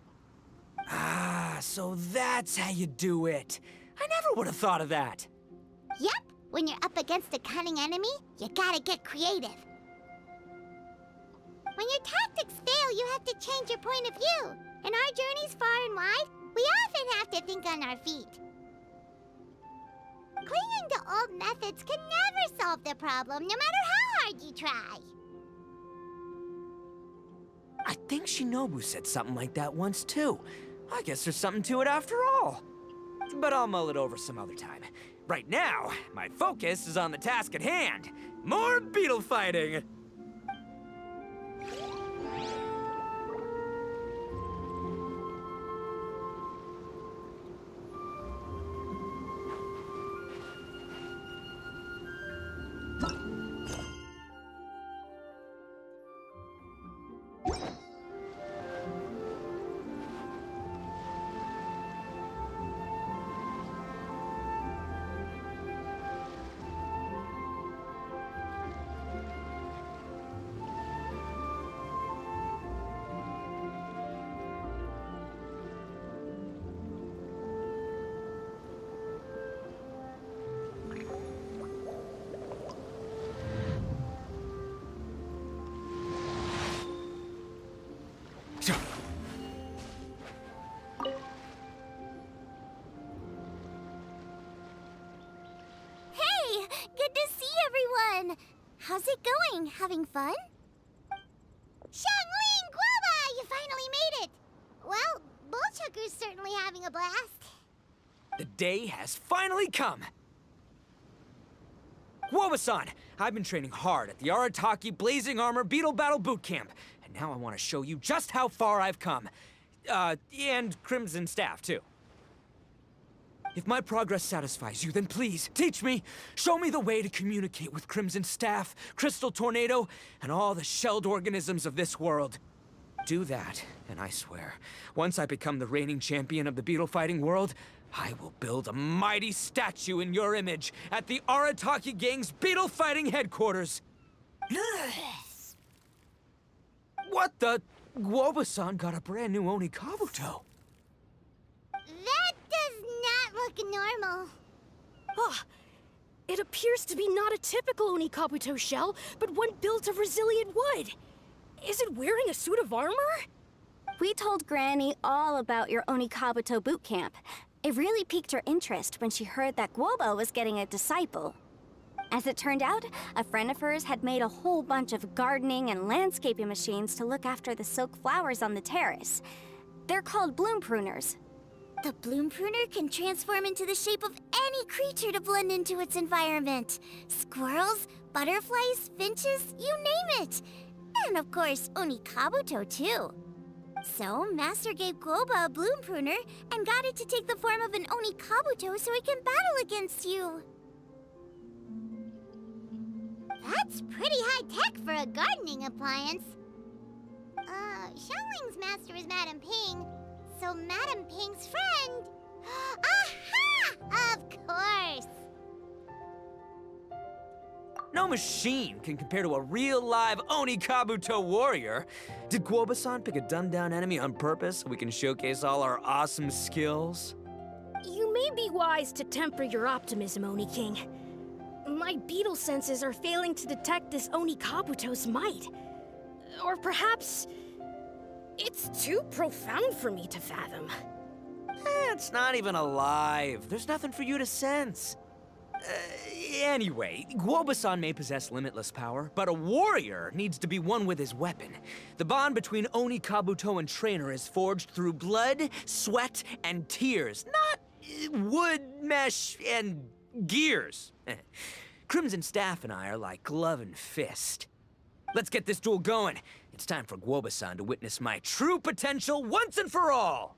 Speaker 5: Ah, so that's how you do it. I never would have thought of that.
Speaker 2: Yep, when you're up against a cunning enemy, you gotta get creative. When your tactics fail, you have to change your point of view. In our journeys far and wide, we often have to think on our feet. Clinging to old methods can never solve the problem, no matter how hard you try.
Speaker 5: I think Shinobu said something like that once, too. I guess there's something to it after all. But I'll mull it over some other time. Right now, my focus is on the task at hand. More beetle fighting!
Speaker 4: Hey, good to see everyone. How's it going? Having fun?
Speaker 2: Xiangling Guava, you finally made it! Well, Bullchucker's certainly having a blast.
Speaker 5: The day has finally come! Guoba-san, I've been training hard at the Arataki Blazing Armor Beetle Battle Boot Camp, and now I want to show you just how far I've come. And Crimson Staff, too. If my progress satisfies you, then please, teach me! Show me the way to communicate with Crimson Staff, Crystal Tornado, and all the shelled organisms of this world. Do that, and I swear, once I become the reigning champion of the beetle fighting world, I will build a mighty statue in your image at the Arataki Gang's beetle fighting headquarters. What the? Guoba-san got a brand new Oni Kabuto.
Speaker 2: That does not look normal.
Speaker 6: Ah, it appears to be not a typical Onikabuto shell, but one built of resilient wood. Is it wearing a suit of armor?
Speaker 1: We told Granny all about your Onikabuto boot camp. It really piqued her interest when she heard that Guoba was getting a disciple. As it turned out, a friend of hers had made a whole bunch of gardening and landscaping machines to look after the silk flowers on the terrace. They're called bloom pruners.
Speaker 4: The bloom pruner can transform into the shape of any creature to blend into its environment. Squirrels, butterflies, finches, you name it. And of course, Onikabuto too. So, Master gave Guoba a bloom pruner and got it to take the form of an Onikabuto so it can battle against you.
Speaker 2: That's pretty high-tech for a gardening appliance. Xiaoling's master is Madame Ping, so Madame Ping's friend... Aha! Of course!
Speaker 5: No machine can compare to a real live Oni Kabuto warrior. Did Guoba-san pick a dumbed-down enemy on purpose so we can showcase all our awesome skills?
Speaker 6: You may be wise to temper your optimism, Oni King. My beetle senses are failing to detect this Onikabuto's might. Or perhaps... it's too profound for me to fathom.
Speaker 5: It's not even alive. There's nothing for you to sense. Anyway, Guoba-san may possess limitless power, but a warrior needs to be one with his weapon. The bond between Oni Kabuto and trainer is forged through blood, sweat, and tears, not wood, mesh, and gears. Crimson Staff and I are like glove and fist. Let's get this duel going. It's time for Guoba-san to witness my true potential once and for all.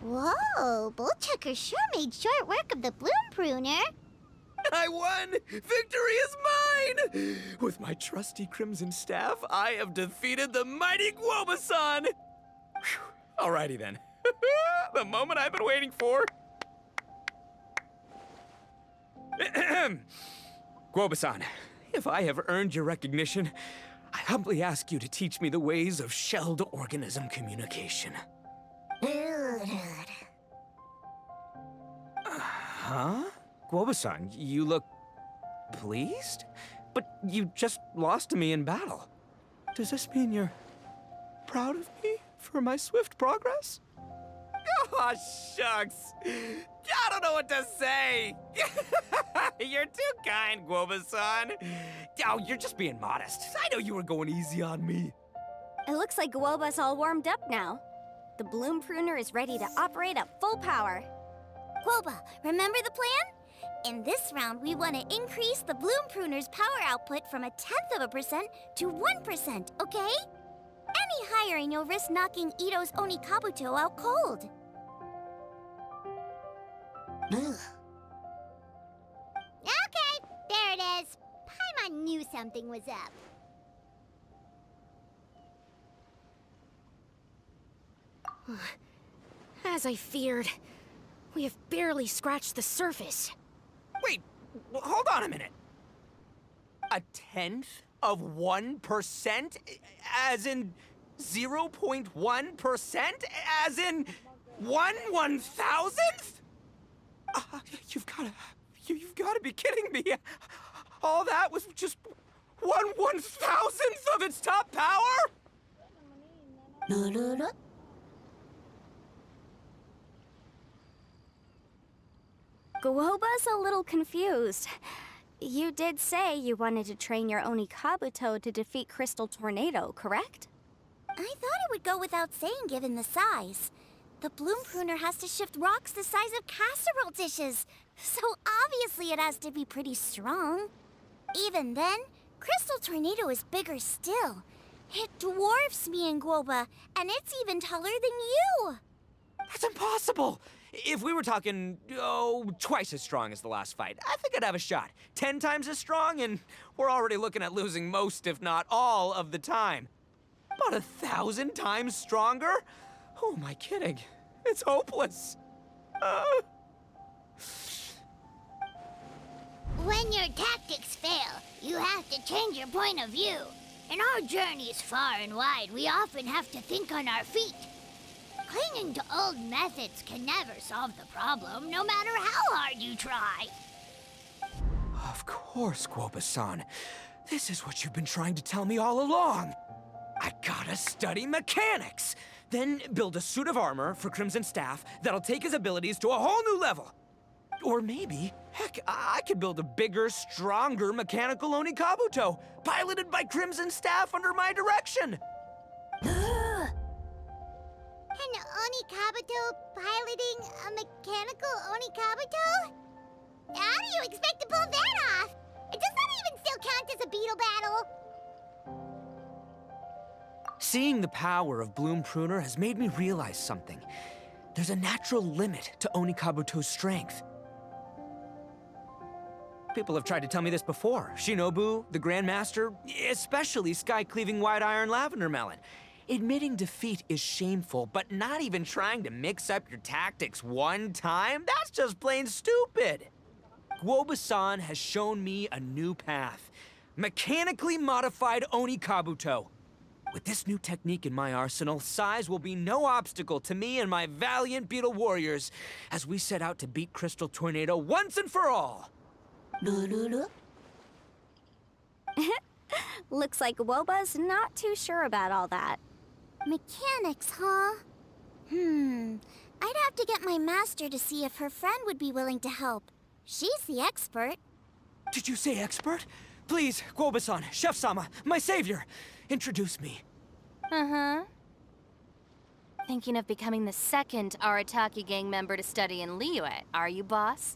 Speaker 2: Whoa, Bullchucker sure made short work of the bloom pruner.
Speaker 5: I won! Victory is mine! With my trusty crimson staff, I have defeated the mighty Guoba-san! Whew. Alrighty then. The moment I've been waiting for. Guoba-san, if I have earned your recognition, I humbly ask you to teach me the ways of shelled organism communication. Huh? Guoba-san, you look pleased? But you just lost to me in battle. Does this mean you're proud of me for my swift progress? Oh, shucks. I don't know what to say. You're too kind, Guoba-san. Oh, you're just being modest. I know you were going easy on me.
Speaker 1: It looks like Guoba's all warmed up now. The bloom pruner is ready to operate at full power.
Speaker 4: Guoba, remember the plan? In this round, we want to increase the bloom pruner's power output from 0.1% to 1%, okay? Any higher and you'll risk knocking Ito's Onikabuto out cold.
Speaker 2: Okay, there it is. Paimon knew something was up.
Speaker 6: As I feared, we have barely scratched the surface.
Speaker 5: Wait, hold on a minute. 0.1%? As in 0.1%? As in 1/1000th? You've gotta be kidding me. All that was just 1/1000th of its top power?
Speaker 1: Guoba's a little confused. You did say you wanted to train your Onikabuto to defeat Crystal Tornado, correct?
Speaker 4: I thought it would go without saying given the size. The bloom pruner has to shift rocks the size of casserole dishes, so obviously it has to be pretty strong. Even then, Crystal Tornado is bigger still. It dwarfs me and Guoba, and it's even taller than you.
Speaker 5: That's impossible! If we were talking, twice as strong as the last fight, I think I'd have a shot. 10 times as strong, and we're already looking at losing most, if not all, of the time. About 1,000 times stronger? Who am I kidding? It's hopeless.
Speaker 2: When your tactics fail, you have to change your point of view. In our journeys far and wide, we often have to think on our feet. Clinging to old methods can never solve the problem, no matter how hard you try.
Speaker 5: Of course, Guoba-san. This is what you've been trying to tell me all along. I gotta study mechanics, then build a suit of armor for Crimson Staff that'll take his abilities to a whole new level. Or maybe, heck, I could build a bigger, stronger mechanical Onikabuto, piloted by Crimson Staff under my direction.
Speaker 2: An Onikabuto piloting a mechanical Onikabuto? How do you expect to pull that off? Does that even still count as a beetle battle?
Speaker 5: Seeing the power of Bloom Pruner has made me realize something. There's a natural limit to Onikabuto's strength. People have tried to tell me this before. Shinobu, the Grandmaster, especially Sky-Cleaving White Iron Lavender Melon. Admitting defeat is shameful, but not even trying to mix up your tactics one time? That's just plain stupid! Guoba-san has shown me a new path. Mechanically modified Onikabuto. With this new technique in my arsenal, size will be no obstacle to me and my valiant Beetle warriors as we set out to beat Crystal Tornado once and for all!
Speaker 1: Looks like Guoba's not too sure about all that.
Speaker 4: Mechanics, huh? I'd have to get my master to see if her friend would be willing to help. She's the expert.
Speaker 5: Did you say expert? Please, Guoba-san, Chef-sama, my savior, introduce me.
Speaker 3: Thinking of becoming the second Arataki gang member to study in Liyue, are you, boss?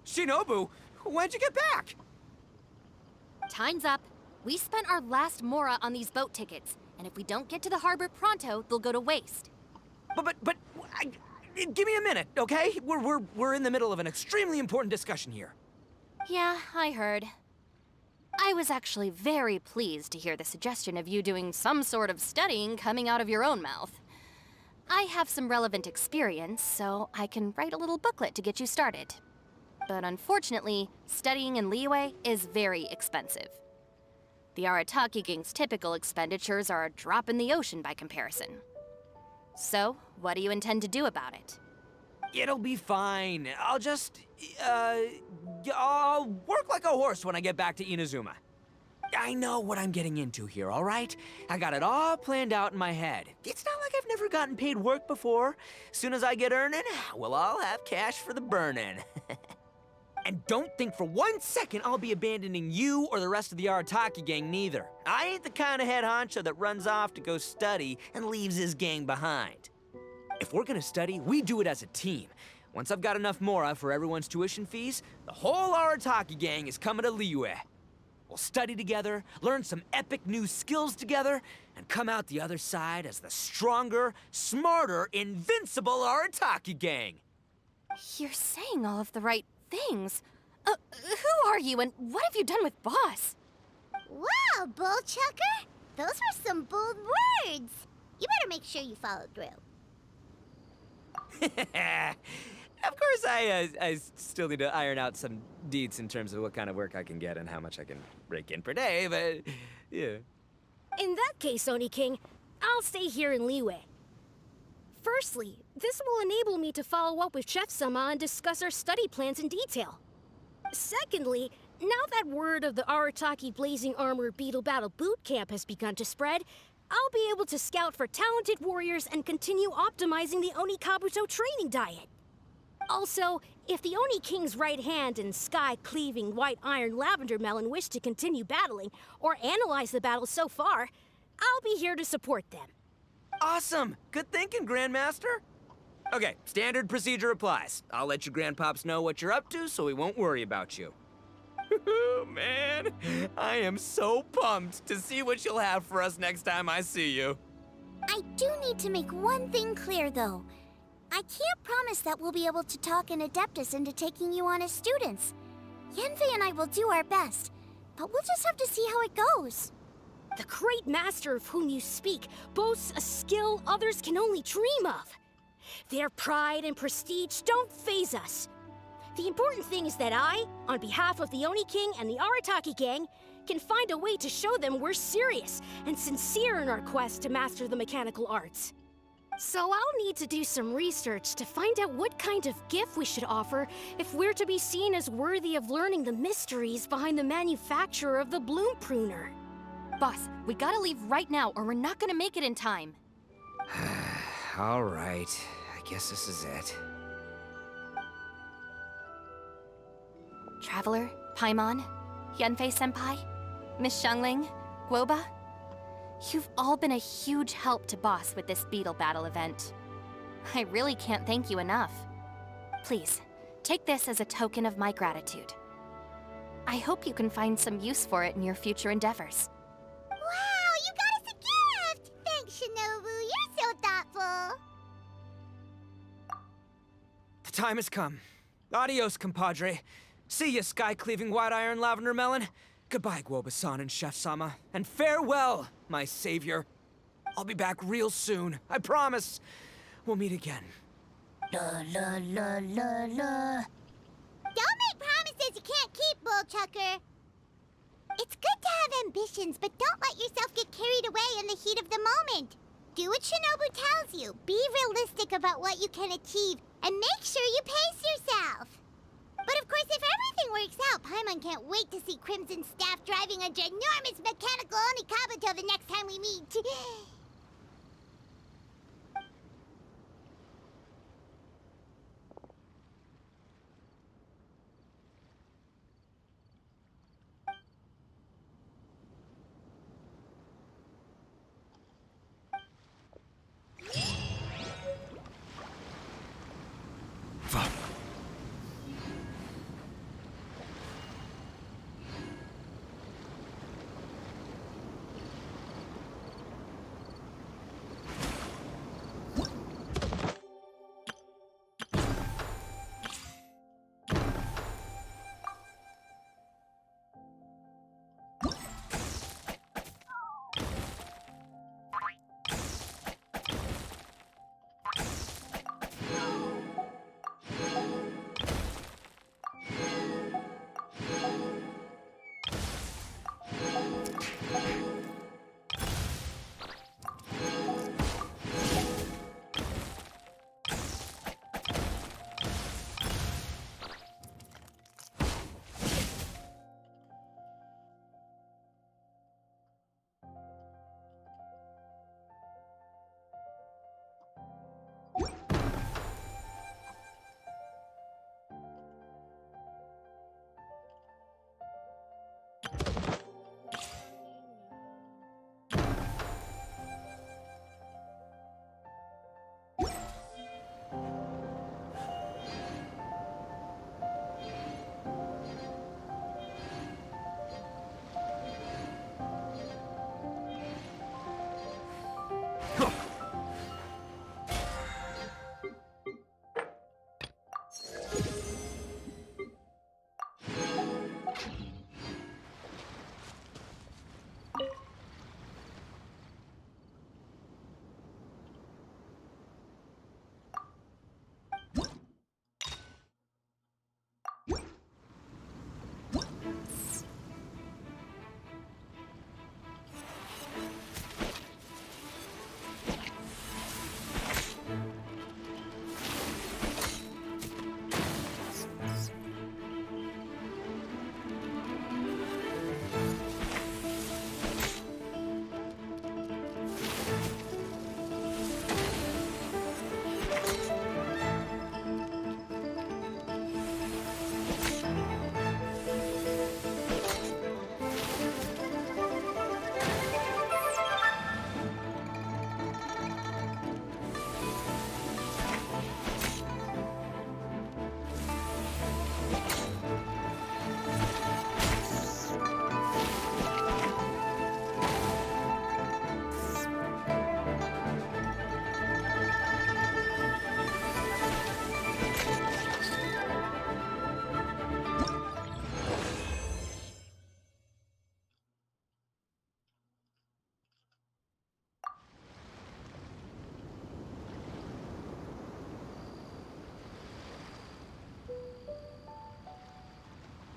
Speaker 5: Shinobu, when'd you get back?
Speaker 3: Time's up. We spent our last mora on these boat tickets, and if we don't get to the harbor pronto, they'll go to waste.
Speaker 5: But Give me a minute, okay? We're in the middle of an extremely important discussion here.
Speaker 3: Yeah, I heard. I was actually very pleased to hear the suggestion of you doing some sort of studying coming out of your own mouth. I have some relevant experience, so I can write a little booklet to get you started. But unfortunately, studying in Liyue is very expensive. The Arataki gang's typical expenditures are a drop in the ocean by comparison. So, what do you intend to do about it?
Speaker 5: It'll be fine. I'll work like a horse when I get back to Inazuma. I know what I'm getting into here, all right? I got it all planned out in my head. It's not like I've never gotten paid work before. Soon as I get earning, we'll all have cash for the burning. And don't think for 1 second I'll be abandoning you or the rest of the Arataki gang neither. I ain't the kind of head honcho that runs off to go study and leaves his gang behind. If we're gonna study, we do it as a team. Once I've got enough mora for everyone's tuition fees, the whole Arataki gang is coming to Liyue. We'll study together, learn some epic new skills together, and come out the other side as the stronger, smarter, invincible Arataki gang.
Speaker 3: You're saying all of the right things. Who are you and what have you done with Boss?
Speaker 2: Wow, Bullchucker! Those were some bold words! You better make sure you follow through.
Speaker 5: Of course, I still need to iron out some deets in terms of what kind of work I can get and how much I can rake in per day, but yeah.
Speaker 6: In that case, Oni King, I'll stay here in Liyue. Firstly, this will enable me to follow up with Chef-sama and discuss our study plans in detail. Secondly, now that word of the Arataki Blazing Armor Beetle Battle Boot Camp has begun to spread, I'll be able to scout for talented warriors and continue optimizing the Oni Kabuto training diet. Also, if the Oni King's right hand and sky-cleaving white iron lavender melon wish to continue battling or analyze the battle so far, I'll be here to support them.
Speaker 5: Awesome! Good thinking, Grandmaster! Okay, standard procedure applies. I'll let your grandpops know what you're up to so we won't worry about you. Man, I am so pumped to see what you'll have for us next time I see you.
Speaker 4: I do need to make one thing clear, though. I can't promise that we'll be able to talk an Adeptus into taking you on as students. Yanfei and I will do our best, but we'll just have to see how it goes.
Speaker 6: The great master of whom you speak boasts a skill others can only dream of. Their pride and prestige don't faze us. The important thing is that I, on behalf of the Oni King and the Arataki gang, can find a way to show them we're serious and sincere in our quest to master the mechanical arts. So I'll need to do some research to find out what kind of gift we should offer if we're to be seen as worthy of learning the mysteries behind the manufacture of the bloom pruner.
Speaker 3: Boss, we gotta leave right now or we're not gonna make it in time.
Speaker 5: All right, I guess this is it.
Speaker 3: Traveler, Paimon, Yanfei-senpai, Miss Xiangling, Guoba, you've all been a huge help to Boss with this Beetle Battle event. I really can't thank you enough. Please, take this as a token of my gratitude. I hope you can find some use for it in your future endeavors.
Speaker 2: Wow, you got us a gift! Thanks, Shinobu. You're so thoughtful.
Speaker 5: The time has come. Adios, compadre. See ya, sky-cleaving white iron lavender melon. Goodbye, Guoba-san and Chef-sama. And farewell, my savior. I'll be back real soon, I promise. We'll meet again.
Speaker 2: La la la la la. Don't make promises you can't keep, Bullchucker. It's good to have ambitions, but don't let yourself get carried away in the heat of the moment. Do what Shinobu tells you. Be realistic about what you can achieve, and make sure you pace yourself. But of course, if everything works out, Paimon can't wait to see Crimson Staff driving a ginormous mechanical Oni Kabuto the next time we meet.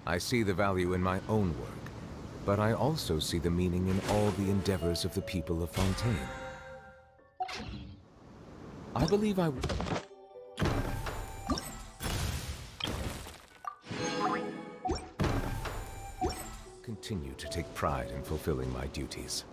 Speaker 8: I see the value in my own work, but I also see the meaning in all the endeavors of the people of Fontaine. I believe I... continue to take pride in fulfilling my duties.